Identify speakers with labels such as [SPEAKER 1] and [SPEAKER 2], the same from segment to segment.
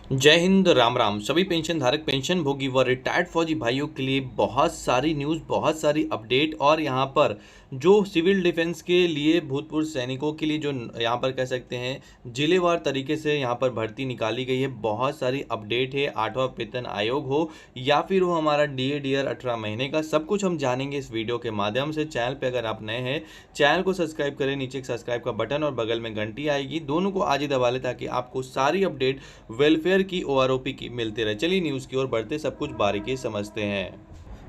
[SPEAKER 1] जय हिंद, राम राम। सभी पेंशन धारक, पेंशन भोगी व रिटायर्ड फौजी भाइयों के लिए बहुत सारी न्यूज़, बहुत सारी अपडेट और यहाँ पर जो सिविल डिफेंस के लिए भूतपूर्व सैनिकों के लिए जो यहाँ पर कह सकते हैं जिलेवार तरीके से यहाँ पर भर्ती निकाली गई है। बहुत सारी अपडेट है। 8वां वेतन आयोग हो या फिर वो हमारा DA 18 महीने का, सब कुछ हम जानेंगे इस वीडियो के माध्यम से। चैनल पे अगर आप नए हैं, चैनल को सब्सक्राइब करें, नीचे एक सब्सक्राइब का बटन और बगल में घंटी आएगी, दोनों को आज ही दबा लें ताकि आपको सारी अपडेट वेलफेयर की, OROP की मिलते रहे। चलिए न्यूज़ की ओर बढ़ते, सब कुछ बारीकी समझते हैं।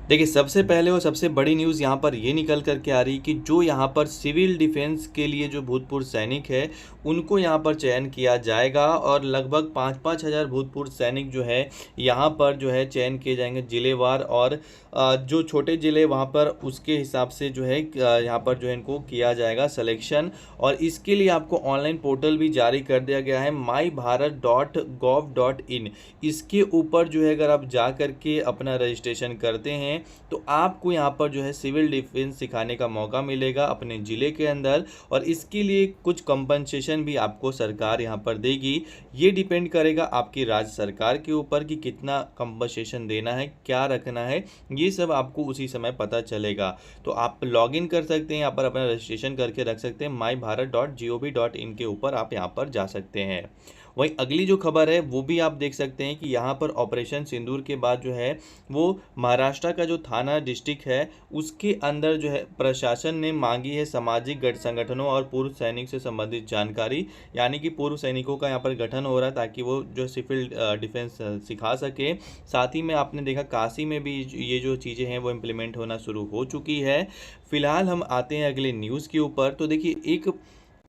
[SPEAKER 1] देखिए, सबसे पहले और सबसे बड़ी न्यूज़ यहाँ पर ये निकल कर के आ रही कि जो यहाँ पर सिविल डिफेंस के लिए जो भूतपूर्व सैनिक है उनको यहाँ पर चयन किया जाएगा और लगभग 5-5 हज़ार भूतपूर्व सैनिक जो है यहाँ पर जो है चयन किए जाएंगे जिलेवार। और जो छोटे ज़िले वहाँ पर उसके हिसाब से जो है यहाँ पर जो है इनको किया जाएगा सिलेक्शन। और इसके लिए आपको ऑनलाइन पोर्टल भी जारी कर दिया गया है, mybharat.gov.in। इसके ऊपर जो है अगर आप जा कर के अपना रजिस्ट्रेशन करते हैं तो आपको यहाँ पर जो है सिविल डिफेंस सिखाने का मौका मिलेगा अपने ज़िले के अंदर। और इसके लिए कुछ कंपनसेशन भी आपको सरकार यहाँ पर देगी। ये डिपेंड करेगा आपकी राज्य सरकार के ऊपर कि कितना कंपनसेशन देना है, क्या रखना है, ये सब आपको उसी समय पता चलेगा। तो आप लॉगिन कर सकते हैं, यहाँ पर अपना रजिस्ट्रेशन करके रख सकते हैं। mybharat.gov.in के ऊपर आप यहाँ पर जा सकते हैं। वहीं अगली जो खबर है वो भी आप देख सकते हैं कि यहाँ पर ऑपरेशन सिंदूर के बाद जो है वो महाराष्ट्र का जो थाना डिस्ट्रिक्ट है उसके अंदर जो है प्रशासन ने मांगी है सामाजिक संगठनों और पूर्व सैनिक से संबंधित जानकारी। यानी कि पूर्व सैनिकों का यहाँ पर गठन हो रहा है ताकि वो जो सिविल डिफेंस सिखा सके। साथ ही में आपने देखा काशी में भी ये जो चीज़ें हैं वो इम्प्लीमेंट होना शुरू हो चुकी है। फिलहाल हम आते हैं अगले न्यूज़ के ऊपर। तो देखिए, एक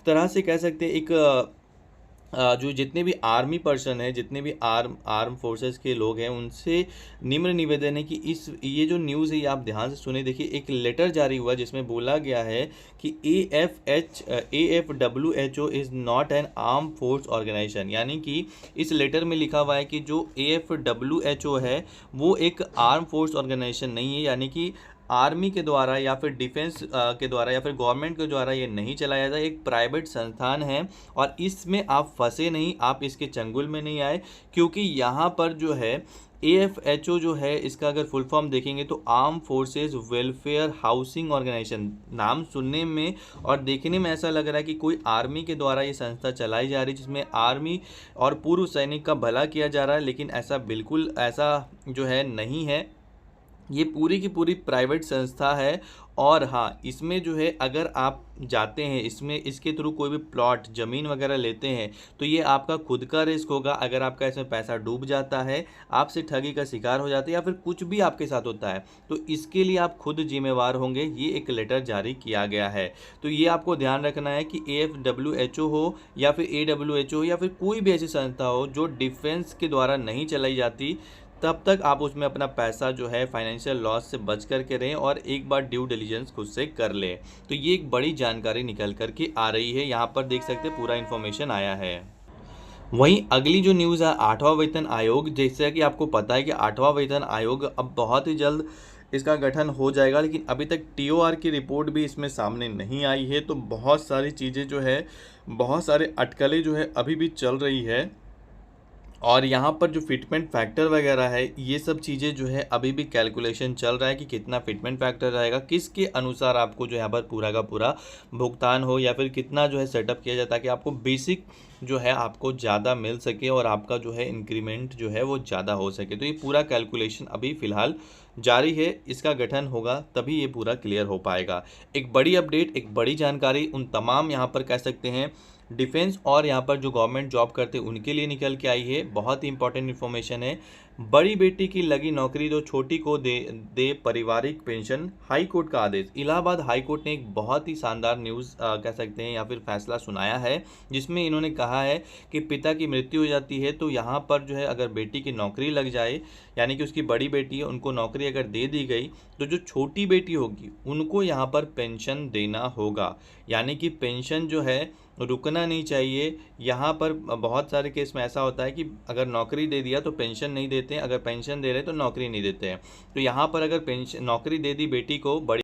[SPEAKER 1] तरह से कह सकते हैं एक जो जितने भी आर्मी पर्सन है, जितने भी आर्म फोर्सेस के लोग हैं, उनसे निम्र निवेदन है कि इस ये जो न्यूज़ है ये आप ध्यान से सुने। देखिए, एक लेटर जारी हुआ जिसमें बोला गया है कि AFWHO is not an arm force organisation. यानी कि इस लेटर में लिखा हुआ है कि जो AFWHO है वो एक आर्म फोर्स ऑर्गेनाइजेशन नहीं है। यानी कि आर्मी के द्वारा या फिर डिफेंस के द्वारा या फिर गवर्नमेंट के द्वारा ये नहीं चलाया जाता, एक प्राइवेट संस्थान है। और इसमें आप फंसे नहीं, आप इसके चंगुल में नहीं आए, क्योंकि यहाँ पर जो है AFHO जो है इसका अगर फुल फॉर्म देखेंगे तो arm forces welfare housing organisation. नाम सुनने में और देखने में ऐसा लग रहा है कि कोई आर्मी के द्वारा ये संस्था चलाई जा रही है जिसमें आर्मी और पूर्व सैनिक का भला किया जा रहा है, लेकिन ऐसा बिल्कुल ऐसा जो है नहीं है। ये पूरी की पूरी प्राइवेट संस्था है। और हाँ, इसमें जो है अगर आप जाते हैं इसमें, इसके थ्रू कोई भी प्लॉट ज़मीन वगैरह लेते हैं तो ये आपका खुद का रिस्क होगा। अगर आपका इसमें पैसा डूब जाता है, आपसे ठगी का शिकार हो जाता है या फिर कुछ भी आपके साथ होता है तो इसके लिए आप खुद जिम्मेवार होंगे। ये एक लेटर जारी किया गया है। तो ये आपको ध्यान रखना है कि AFWHO हो या फिर AWHO हो या फिर कोई भी ऐसी संस्था हो जो डिफेंस के द्वारा नहीं चलाई जाती, तब तक आप उसमें अपना पैसा जो है फाइनेंशियल लॉस से बच कर के रहें और एक बार ड्यू डिलिजेंस खुद से कर लें। तो ये एक बड़ी जानकारी निकल कर के आ रही है, यहाँ पर देख सकते हैं पूरा इन्फॉर्मेशन आया है। वहीं अगली जो न्यूज़ है 8वां वेतन आयोग। जैसा कि आपको पता है कि 8वां वेतन आयोग अब बहुत ही जल्द इसका गठन हो जाएगा, लेकिन अभी तक TOR की रिपोर्ट भी इसमें सामने नहीं आई है। तो बहुत सारी चीज़ें जो है, बहुत सारे अटकलें जो है अभी भी चल रही है। और यहाँ पर जो फिटमेंट फैक्टर वगैरह है ये सब चीज़ें जो है अभी भी कैलकुलेशन चल रहा है कि कितना फिटमेंट फैक्टर रहेगा, किसके अनुसार आपको जो है यहाँ पर पूरा का पूरा भुगतान हो या फिर कितना जो है सेटअप किया जाता है कि आपको बेसिक जो है आपको ज़्यादा मिल सके और आपका जो है इंक्रीमेंट जो है वो ज़्यादा हो सके। तो ये पूरा कैलकुलेशन अभी फ़िलहाल जारी है, इसका गठन होगा तभी ये पूरा क्लियर हो पाएगा। एक बड़ी अपडेट, एक बड़ी जानकारी उन तमाम यहाँ पर कह सकते हैं डिफेंस और यहाँ पर जो गवर्नमेंट जॉब करते हैं उनके लिए निकल के आई है। बहुत ही इंपॉर्टेंट इन्फॉर्मेशन है। बड़ी बेटी की लगी नौकरी तो छोटी को दे पारिवारिक पेंशन, हाई कोर्ट का आदेश। इलाहाबाद हाई कोर्ट ने एक बहुत ही शानदार न्यूज़ कह सकते हैं या फिर फैसला सुनाया है, जिसमें इन्होंने कहा है कि पिता की मृत्यु हो जाती है तो यहाँ पर जो है अगर बेटी की नौकरी लग जाए, यानी कि उसकी बड़ी बेटी है उनको नौकरी अगर दे दी गई, तो जो छोटी बेटी होगी उनको यहाँ पर पेंशन देना होगा। यानी कि पेंशन जो है रुकना नहीं चाहिए। यहाँ पर बहुत सारे केस में ऐसा होता है कि अगर नौकरी दे दिया तो पेंशन नहीं देते हैं, अगर पेंशन दे रहे तो नौकरी नहीं देते हैं। तो यहाँ पर अगर पेंशन नौकरी दे दी बेटी को, बड़ी